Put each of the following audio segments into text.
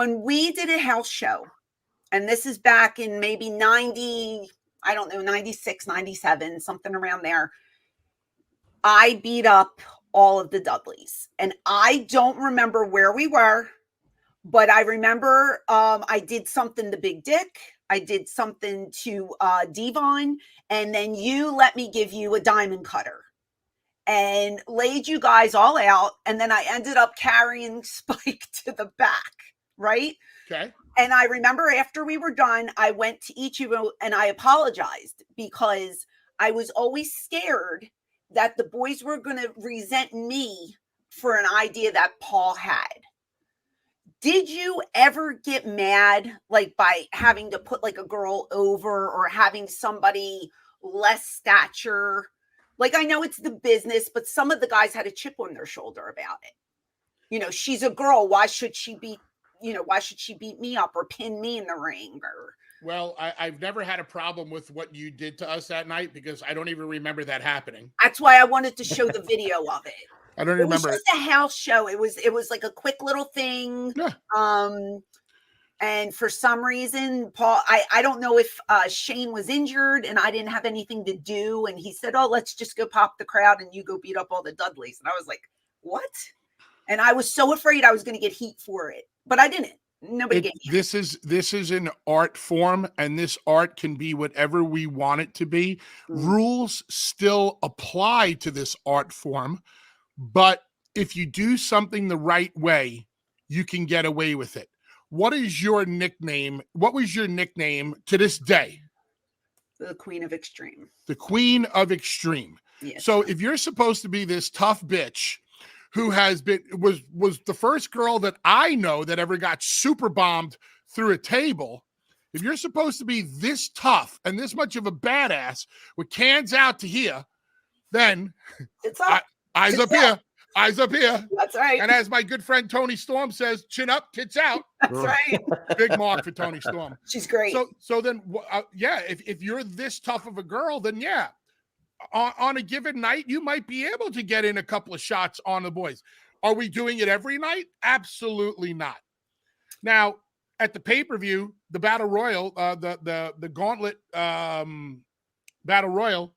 when we did a house show, and this is back in maybe 90, I don't know, 96, 97, something around there, I beat up all of the Dudleys. And I don't remember where we were, but I remember I did something to Big Dick. I did something to Devon, and then you let me give you a diamond cutter and laid you guys all out. And then I ended up carrying Spike to the back, right? Okay. And I remember after we were done, I went to each of you and I apologized because I was always scared that the boys were going to resent me for an idea that Paul had. Did you ever get mad, like by having to put like a girl over or having somebody less stature? Like, I know it's the business, but some of the guys had a chip on their shoulder about it. You know, she's a girl. Why should she beat me up or pin me in the ring? Or Well, I've never had a problem with what you did to us that night because I don't even remember that happening. That's why I wanted to show the video of it. I don't remember. It was just a house show. It was like a quick little thing. Yeah. And for some reason, Paul, I don't know if Shane was injured and I didn't have anything to do. And he said, oh, let's just go pop the crowd and you go beat up all the Dudleys. And I was like, what? And I was so afraid I was going to get heat for it, but I didn't. Nobody gave me it. This is an art form, and this art can be whatever we want it to be. Rules still apply to this art form, but if you do something the right way, you can get away with it. What is your nickname? What was your nickname to this day? The Queen of Extreme. The Queen of Extreme. Yes. So if you're supposed to be this tough bitch who was the first girl that I know that ever got super bombed through a table, if you're supposed to be this tough and this much of a badass with cans out to here, then it's up. Eyes up here. Eyes up here. That's right. And as my good friend Tony Storm says, chin up, tits out. That's right. Big mark for Tony Storm. She's great. So then, if you're this tough of a girl, then yeah, on a given night, you might be able to get in a couple of shots on the boys. Are we doing it every night? Absolutely not. Now, at the pay-per-view, the Battle Royal, the Gauntlet Battle Royal,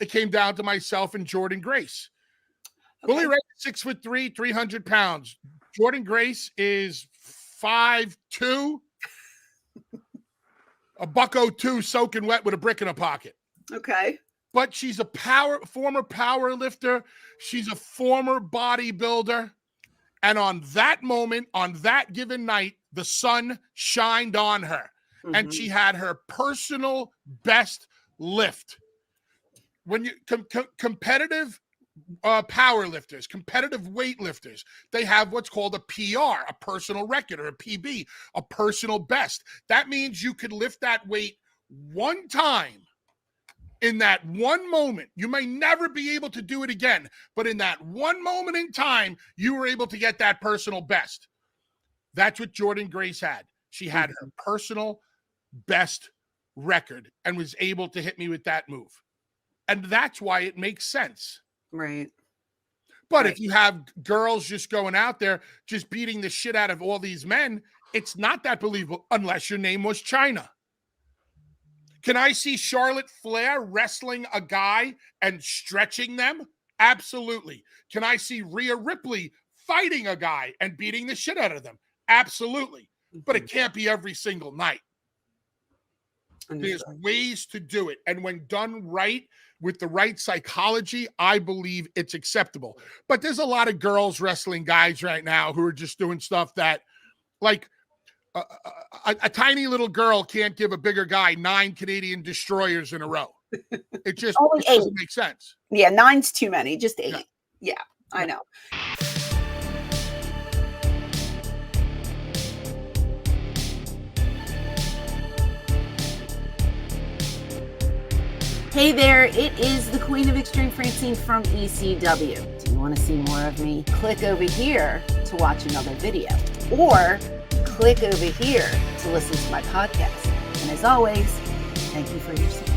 it came down to myself and Jordynne Grace. Okay. Bully Ray, 6'3", 300 pounds. Jordynne Grace is 5'2", a $102 soaking wet with a brick in her pocket. Okay. But she's a former power lifter. She's a former bodybuilder. And on that moment, on that given night, the sun shined on her. Mm-hmm. And she had her personal best lift. When you competitive power lifters, competitive weightlifters, they have what's called a PR, a personal record, or a PB, a personal best. That means you could lift that weight one time. In that one moment, you may never be able to do it again, but in that one moment in time, you were able to get that personal best. That's what Jordynne Grace had. She had her personal best record and was able to hit me with that move. And that's why it makes sense. Right. But if you have girls just going out there, just beating the shit out of all these men, it's not that believable unless your name was China. Can I see Charlotte Flair wrestling a guy and stretching them? Absolutely. Can I see Rhea Ripley fighting a guy and beating the shit out of them? Absolutely. But it can't be every single night. There's ways to do it. And when done right, with the right psychology, I believe it's acceptable. But there's a lot of girls wrestling guys right now who are just doing stuff that, like, a tiny little girl can't give a bigger guy 9 Canadian destroyers in a row. It just doesn't make sense. Yeah, 9's too many. Just 8. Yeah, I know. Hey there, it is the Queen of Extreme, Francine from ECW. Do you want to see more of me? Click over here to watch another video. Or click over here to listen to my podcast. And as always, thank you for your support.